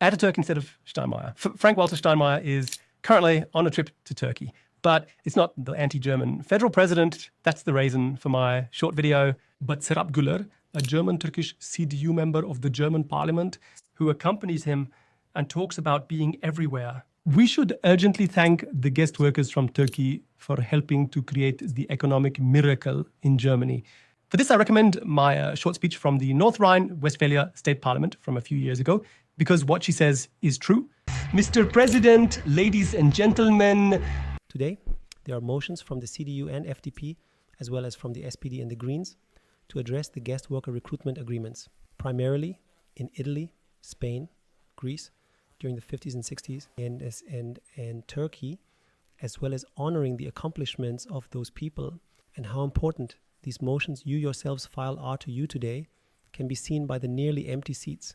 Ataturk instead of Steinmeier. Frank-Walter Steinmeier is currently on a trip to Turkey, but it's not the anti-German federal president. That's the reason for my short video. But Serap Güler, a German-Turkish CDU member of the German parliament, who accompanies him and talks about being everywhere. We should urgently thank the guest workers from Turkey for helping to create the economic miracle in Germany. For this, I recommend my short speech from the North Rhine-Westphalia State Parliament from a few years ago, because what she says is true. Mr. President, ladies and gentlemen. Today, there are motions from the CDU and FDP, as well as from the SPD and the Greens, to address the guest worker recruitment agreements, primarily in Italy, Spain, Greece, during the 50s and 60s, and Turkey, as well as honoring the accomplishments of those people and how important these motions you yourselves file are to you today, can be seen by the nearly empty seats.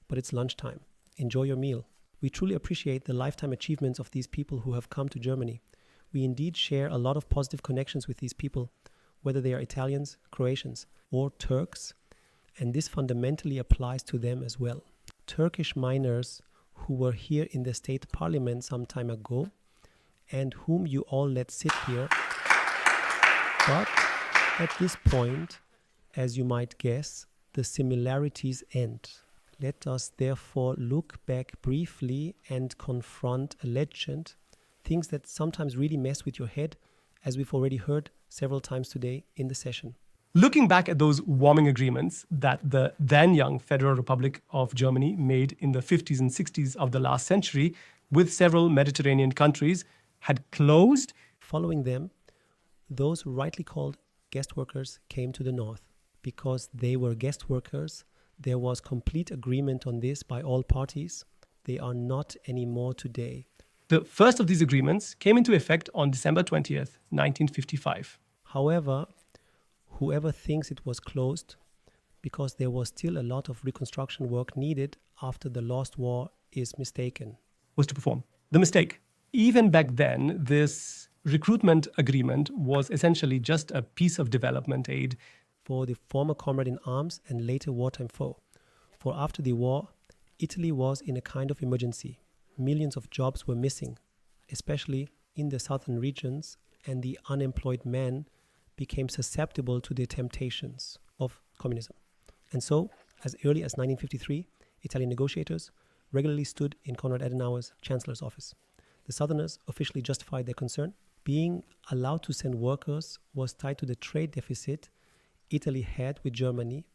But it's lunchtime. Enjoy your meal. We truly appreciate the lifetime achievements of these people who have come to Germany. We indeed share a lot of positive connections with these people, whether they are Italians, Croatians, or Turks, and this fundamentally applies to them as well. Turkish minors who were here in the state parliament some time ago and whom you all let sit here. But at this point, as you might guess, the similarities end. Let us therefore look back briefly and confront a legend, things that sometimes really mess with your head, as we've already heard several times today in the session. Looking back at those warming agreements that the then young Federal Republic of Germany made in the 50s and 60s of the last century with several Mediterranean countries had closed. Following them, those rightly called guest workers came to the north. Because they were guest workers, there was complete agreement on this by all parties. They are not anymore today. The first of these agreements came into effect on December 20th, 1955. However, whoever thinks it was closed because there was still a lot of reconstruction work needed after the lost war is mistaken. Was to perform. The mistake. Even back then, this recruitment agreement was essentially just a piece of development aid for the former comrade in arms and later wartime foe. For after the war, Italy was in a kind of emergency. Millions of jobs were missing, especially in the southern regions, and the unemployed men became susceptible to the temptations of communism. And so, as early as 1953, Italian negotiators regularly stood in Konrad Adenauer's chancellor's office. The Southerners officially justified their concern. Being allowed to send workers was tied to the trade deficit Italy had with Germany,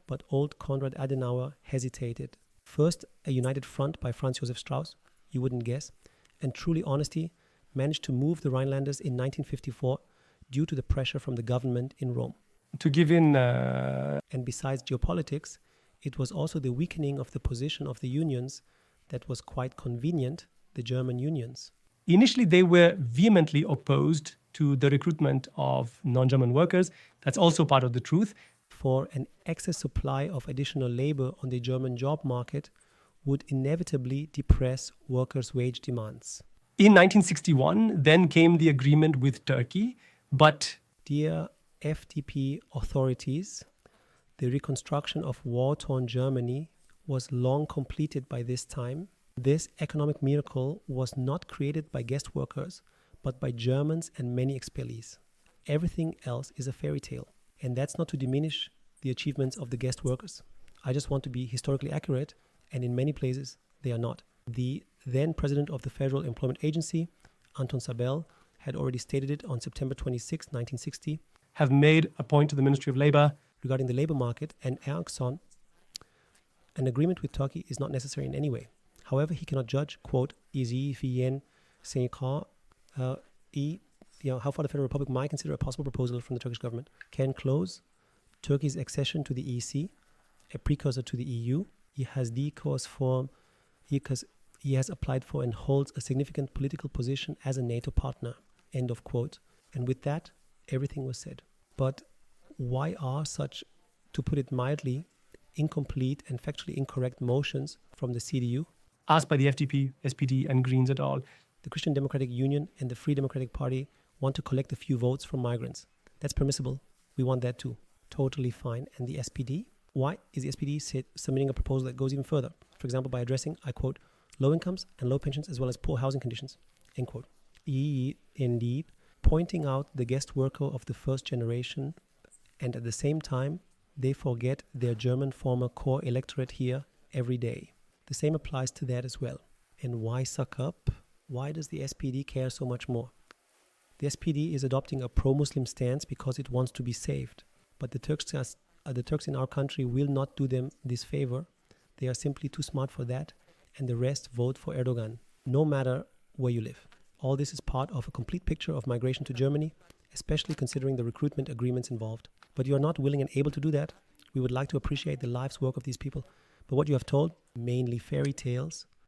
but old Konrad Adenauer hesitated. First, a united front by Franz Josef Strauss, you wouldn't guess, and truly honesty managed to move the Rhinelanders in 1954 due to the pressure from the government in Rome. To give in... And besides geopolitics, it was also the weakening of the position of the unions that was quite convenient, the German unions. Initially, they were vehemently opposed to the recruitment of non-German workers. That's also part of the truth. For an excess supply of additional labor on the German job market would inevitably depress workers' wage demands. In 1961, then came the agreement with Turkey, but... Dear FDP authorities, the reconstruction of war-torn Germany was long completed by this time. This economic miracle was not created by guest workers, but by Germans and many expellees. Everything else is a fairy tale. And that's not to diminish the achievements of the guest workers. I just want to be historically accurate, and in many places, they are not. The then president of the Federal Employment Agency, Anton Sabel, had already stated it on September 26, 1960. Have made a point to the Ministry of Labor regarding the labor market, and Erkson, an agreement with Turkey is not necessary in any way. However, he cannot judge, quote, how far the Federal Republic might consider a possible proposal from the Turkish government can close Turkey's accession to the EEC, a precursor to the EU. He has applied for and holds a significant political position as a NATO partner, end of quote. And with that, everything was said. But why are such, to put it mildly, incomplete and factually incorrect motions from the CDU? Asked by the FDP, SPD and Greens et al. The Christian Democratic Union and the Free Democratic Party want to collect a few votes from migrants. That's permissible. We want that too. Totally fine. And the SPD? Why is the SPD submitting a proposal that goes even further? For example, by addressing, I quote, low incomes and low pensions as well as poor housing conditions, end quote. Indeed, pointing out the guest worker of the first generation, and at the same time, they forget their German former core electorate here every day. The same applies to that as well. And why suck up? Why does the SPD care so much more? The SPD is adopting a pro-Muslim stance because it wants to be saved. But the Turks in our country will not do them this favor. They are simply too smart for that, and the rest vote for Erdogan, no matter where you live. All this is part of a complete picture of migration to Germany, especially considering the recruitment agreements involved. But you are not willing and able to do that. We would like to appreciate the life's work of these people. But what you have told, mainly fairy tales,